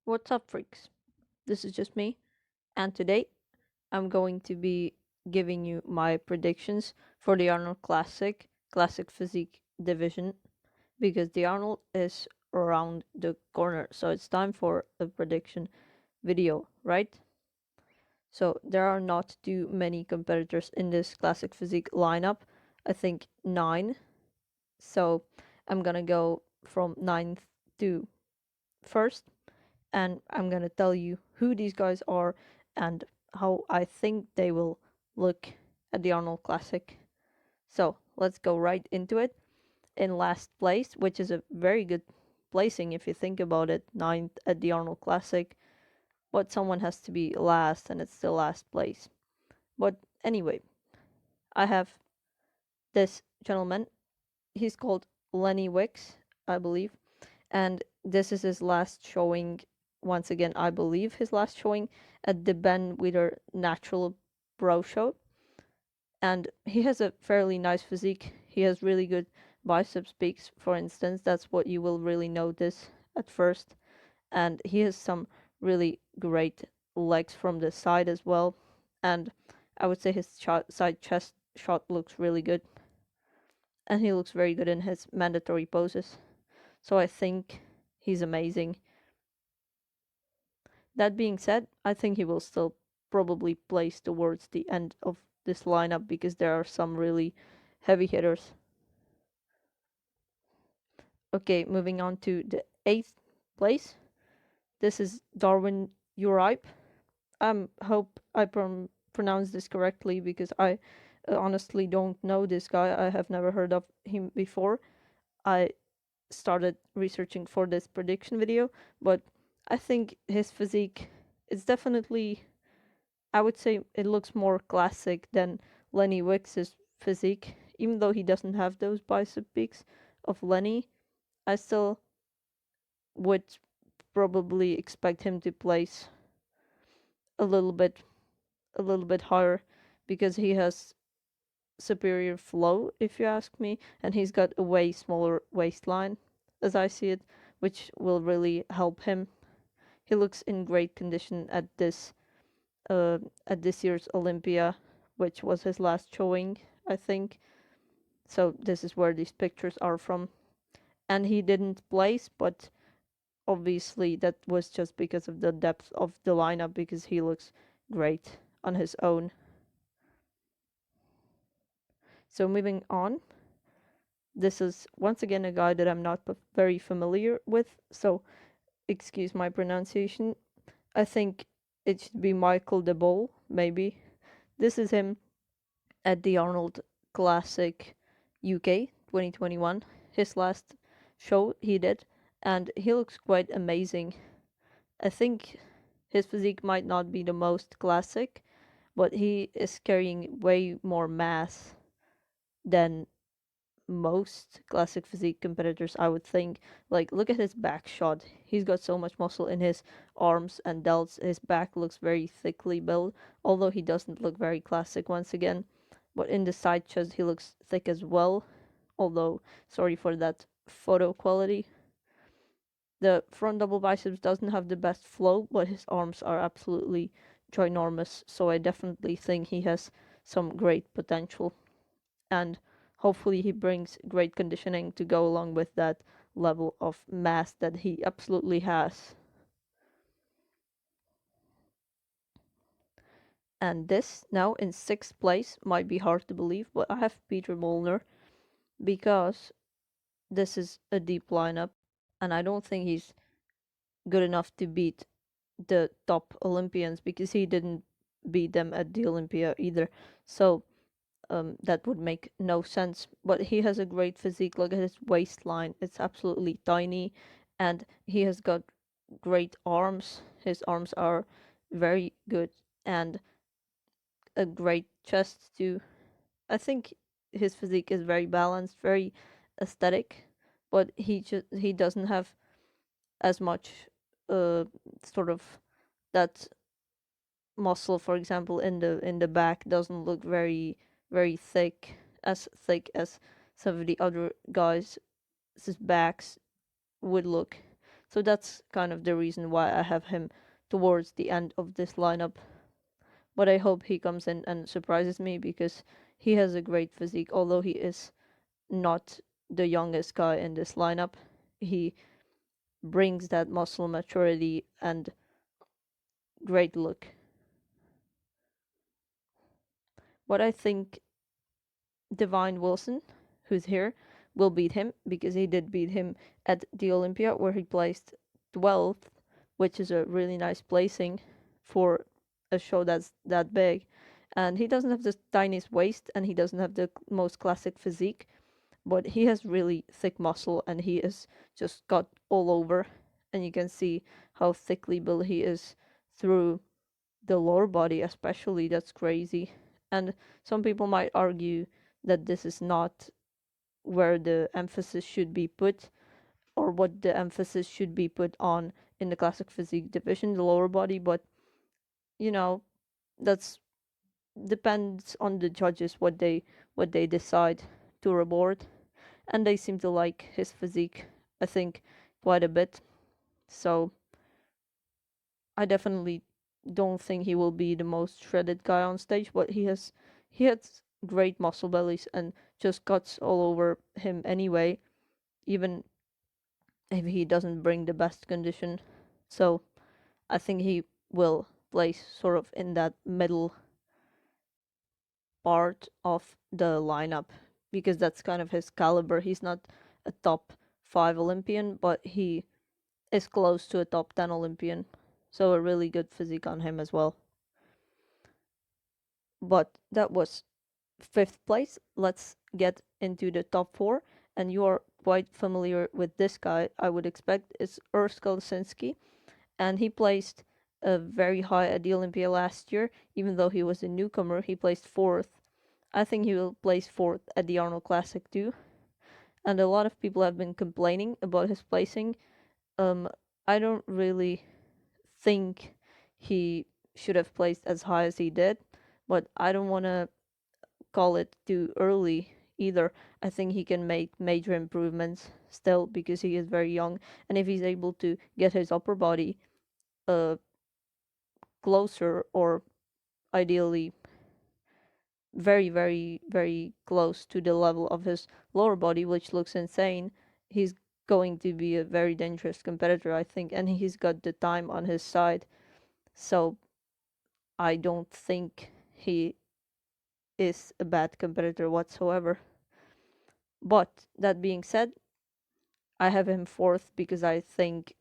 What's up, freaks? This is just me, and today I'm going to be giving you my predictions for the Arnold Classic Physique division, because the Arnold is around the corner, so it's time for a prediction video, right? So there are not too many competitors in this Classic Physique lineup, I think 9, so I'm gonna go from 9th to 1st, and I'm gonna tell you who these guys are and how I think they will look at the Arnold Classic. So let's go right into it. In last place, which is a very good placing if you think about it, 9th at the Arnold Classic, but someone has to be last and it's still last place. But anyway, I have this gentleman. He's called Lenny Wicks, I believe, and this is his last showing. Once again, I believe his last showing at the Ben Weider Natural Bro Show, and he has a fairly nice physique. He has really good biceps peaks, for instance. That's what you will really notice at first, and he has some really great legs from the side as well, and I would say his side chest shot looks really good, and he looks very good in his mandatory poses. So I think he's amazing. That being said, I think he will still probably place towards the end of this lineup because there are some really heavy hitters. Okay, moving on to the 8th place. This is Darwin Uripe. Hope I pronounced this correctly because I honestly don't know this guy. I have never heard of him before. I started researching for this prediction video, but I think his physique is definitely, I would say it looks more classic than Lenny Wicks's physique. Even though he doesn't have those bicep peaks of Lenny, I still would probably expect him to place a little bit a little bit higher because he has superior flow, if you ask me, and he's got a way smaller waistline as I see it, which will really help him. He looks in great condition at this year's Olympia, which was his last showing, I think. So this is where these pictures are from. And he didn't place, but obviously that was just because of the depth of the lineup, because he looks great on his own. So moving on, this is once again a guy that I'm not very familiar with, so excuse my pronunciation. I think it should be Michael de Bol, maybe. This is him at the Arnold Classic UK 2021, his last show he did, and he looks quite amazing. I think his physique might not be the most classic, but he is carrying way more mass than most classic physique competitors, I would think. Like, look at his back shot. He's got so much muscle in his arms and delts. His back looks very thickly built, although he doesn't look very classic once again. But in the side chest, he looks thick as well, although, sorry for that photo quality. The front double biceps doesn't have the best flow, but his arms are absolutely ginormous, so I definitely think he has some great potential. And hopefully he brings great conditioning to go along with that level of mass that he absolutely has. And this now in 6th place might be hard to believe, but I have Peter Milner because this is a deep lineup and I don't think he's good enough to beat the top Olympians because he didn't beat them at the Olympia either. So that would make no sense. But he has a great physique. Look at his waistline; it's absolutely tiny, and he has got great arms. His arms are very good, and a great chest too. I think his physique is very balanced, very aesthetic, but he doesn't have as much uh sort of that muscle, for example, in the back doesn't look very thick as some of the other guys' backs would look. So that's kind of the reason why I have him towards the end of this lineup. But I hope he comes in and surprises me because he has a great physique. Although he is not the youngest guy in this lineup, he brings that muscle maturity and great look. But I think Divine Wilson, who's here, will beat him because he did beat him at the Olympia where he placed 12th, which is a really nice placing for a show that's that big. And he doesn't have the tiniest waist and he doesn't have the most classic physique, but he has really thick muscle and he is just got all over. And you can see how thickly built he is through the lower body, especially. That's crazy. And some people might argue that this is not where the emphasis should be put or what the emphasis should be put on in the classic physique division, the lower body, but you know, that's depends on the judges what they decide to reward, and they seem to like his physique, I think, quite a bit. So I definitely don't think he will be the most shredded guy on stage, but he has great muscle bellies and just cuts all over him anyway, even if he doesn't bring the best condition. So I think he will place sort of in that middle part of the lineup because that's kind of his caliber. He's not a top 5 Olympian, but he is close to a top 10 Olympian. So a really good physique on him as well. But that was 5th place. Let's get into the top 4. And you are quite familiar with this guy, I would expect. It's Skelesinsky. And he placed very high at the Olympia last year. Even though he was a newcomer, he placed 4th. I think he will place 4th at the Arnold Classic too. And a lot of people have been complaining about his placing. Um, I don't really think he should have placed as high as he did, but I don't want to call it too early either. I think he can make major improvements still because he is very young, and if he's able to get his upper body uh closer or ideally very close to the level of his lower body, which looks insane, he's going to be a very dangerous competitor, I think, and he's got the time on his side. So I don't think he is a bad competitor whatsoever. But that being said, I have him 4th because I think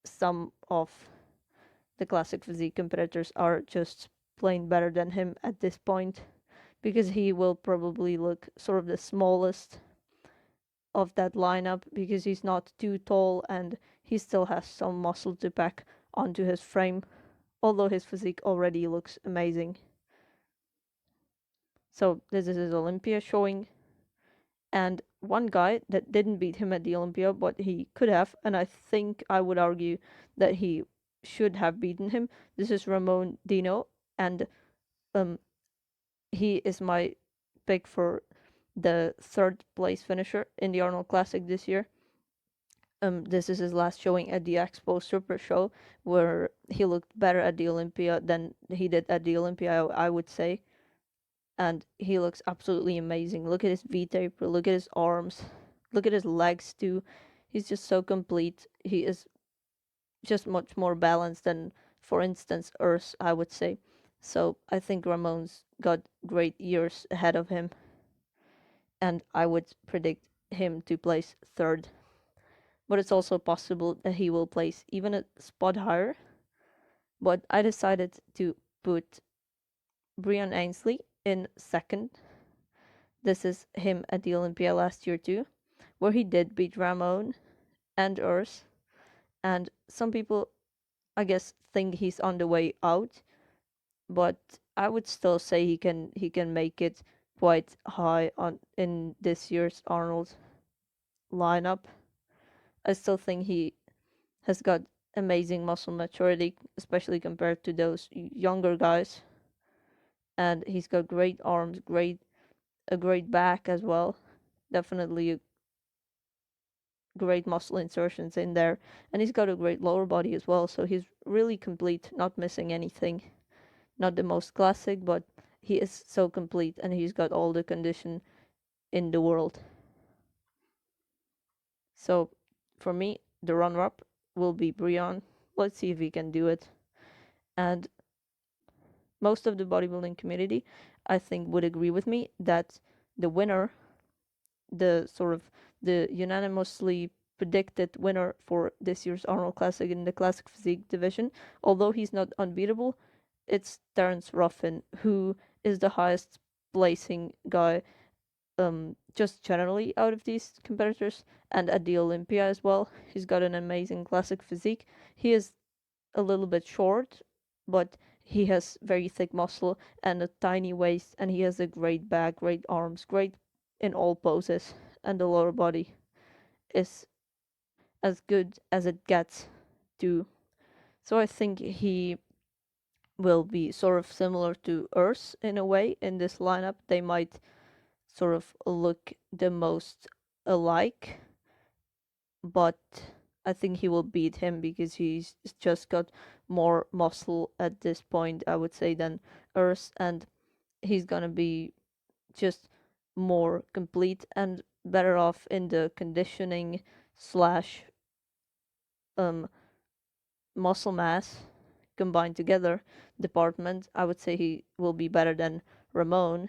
some of the classic physique competitors are just plain better than him at this point, because he will probably look sort of the smallest of that lineup because he's not too tall and he still has some muscle to pack onto his frame, although his physique already looks amazing. So this is his Olympia showing. And one guy that didn't beat him at the Olympia, but he could have, and I think I would argue that he should have beaten him. This is Ramon Dino, and um, he is my pick for the 3rd place finisher in the Arnold Classic this year. This is his last showing at the Expo Super Show, where he looked better at the Olympia than he did at the Olympia, I would say. And he looks absolutely amazing. Look at his V-taper, look at his arms, look at his legs too. He's just so complete. He is just much more balanced than, for instance, Urs, I would say. So I think Ramon's got great years ahead of him, and I would predict him to place 3rd. But it's also possible that he will place even a spot higher. But I decided to put Breon Ainsley in 2nd. This is him at the Olympia last year too, where he did beat Ramon and Urs. And some people, I guess, think he's on the way out, but I would still say he can make it quite high on in this year's Arnold lineup. I still think he has got amazing muscle maturity, especially compared to those younger guys. And he's got great arms, a great back as well. Definitely great muscle insertions in there, and he's got a great lower body as well. So he's really complete, not missing anything. Not the most classic, but he is so complete, and he's got all the condition in the world. So for me, the runner-up will be Breon. Let's see if he can do it. And most of the bodybuilding community, I think, would agree with me that the winner, the unanimously predicted winner for this year's Arnold Classic in the Classic Physique division, although he's not unbeatable, it's Terrence Ruffin, who is the highest placing guy, just generally out of these competitors, and at the Olympia as well. He's got an amazing classic physique. He is a little bit short, but he has very thick muscle and a tiny waist, and he has a great back, great arms, great in all poses, and the lower body is as good as it gets too. So I think he will be sort of similar to Urs in a way in this lineup. They might sort of look the most alike, but I think he will beat him because he's just got more muscle at this point, I would say, than Urs, and he's gonna be just more complete and better off in the conditioning slash muscle mass combined together department. I would say he will be better than Ramon,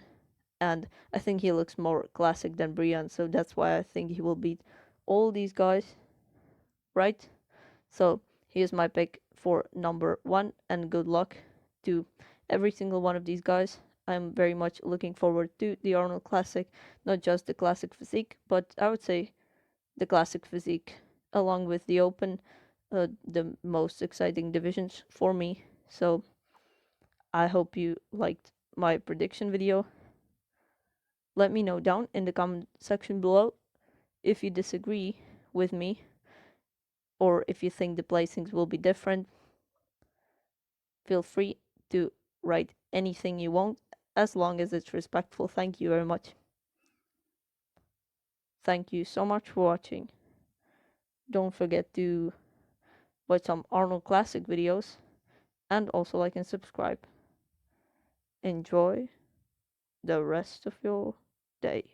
and I think he looks more classic than Breon, so that's why I think he will beat all these guys, right? So here's my pick for number one, and good luck to every single one of these guys. I'm very much looking forward to the Arnold Classic, not just the Classic Physique, but I would say the Classic Physique, along with the Open, the most exciting divisions for me. So I hope you liked my prediction video. Let me know down in the comment section below if you disagree with me or if you think the placings will be different. Feel free to write anything you want as long as it's respectful. Thank you very much. Thank you so much for watching. Don't forget to watch some Arnold Classic videos and also like and subscribe. Enjoy the rest of your day.